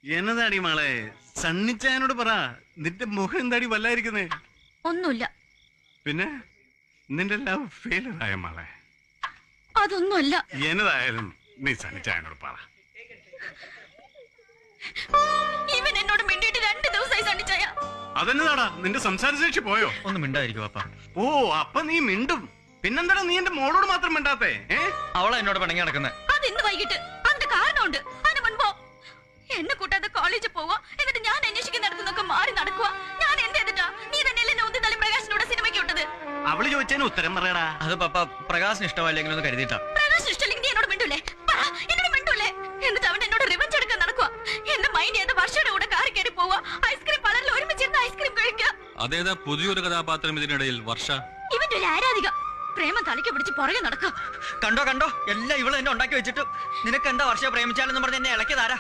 എന്നതാടി മോളെ? സണ്ണിച്ചായനോട് പറ, നിന്റെ മുഖം എന്താടി വല്ലായിരിക്കുന്നേ? ഒന്നുമില്ല. പിന്നെ നിന്റെ ലവ് ഫെയിലർ ആയ മോളെ? അതൊന്നുമല്ല. എന്നതായാലും നീ സണ്ണിച്ചായനോട് പറ. ഇവൻ എന്നോട് മിണ്ടിയിട്ട് 2 ദിവസമായി സണ്ണിച്ചായ. അതെന്നതാടാ, നിന്റെ സംസാരശേഷി പോയോ? ഒന്ന് മിണ്ടായിരിക്കും അപ്പ. ഓ, അപ്പൊ നീ മിണ്ടും. പിന്നെന്താടാ നീ എന്റെ മോളോട് മാത്രം മിണ്ടാത്തേ? അവളെ എന്നോട് പിണങ്ങി നടക്കുന്നത്. അത് ഇന്ന് വൈകിട്ട്. അതിന്റെ കാരണമുണ്ട്. അതിന് മുൻപോ എന്നെ കൂട്ടാതെ കോളേജിൽ പോവാ, എന്നിട്ട് ഞാൻ അന്വേഷിക്കുന്നിടത്തുനിന്നൊക്കെ മാറി നടക്കുക. ഞാൻ എന്ത് ചെയ്തിട്ടാ നീ തന്നെയല്ലേ എന്നെ ഒന്നി തള്ളി പ്രകാശിനോട് സിനിമയ്ക്ക് വിട്ടത്? അവള് ചോദിച്ചതിന് ഉത്തരം പറയടാ. അത് പപ്പ പ്രകാശിന് ഇഷ്ടമല്ലെങ്കിലും ഒന്ന് കരുതിയിട്ടാ. പ്രകാശിന് ഇഷ്ടമല്ലെങ്കിൽ നീ എന്നോട് മിണ്ടൂലേ? എന്നോട് മിണ്ടൂലേ? എന്നിട്ട് അവൻ എന്നോട് റിവഞ്ച് എടുക്കാൻ നടക്കുക. എന്റെ മൈൻഡ് ചെയ്ത് വർഷയുടെ കൂടെ കാറി കയറി പോവാ, ഐസ്ക്രീം പാർലറിൽ ഒരുമിച്ചിരുന്ന് ഐസ്ക്രീം കഴിക്കുക. അതേതാ പുതിയൊരു കഥാപാത്രം ഇതിനിടയിൽ? വർഷ ഇവന്റെ ഒരു ആരാധിക. പ്രേമം തലയ്ക്ക് പിടിച്ച് പുറകെ നടക്കുക. കണ്ടോ കണ്ടോ, എല്ലാം ഇവള് എന്നെ ഉണ്ടാക്കി വെച്ചിട്ട് നിനക്ക് എന്താ വർഷ പ്രേമിച്ചാലെന്ന് പറഞ്ഞ് എന്നെ ഇളക്കിയതാരാ?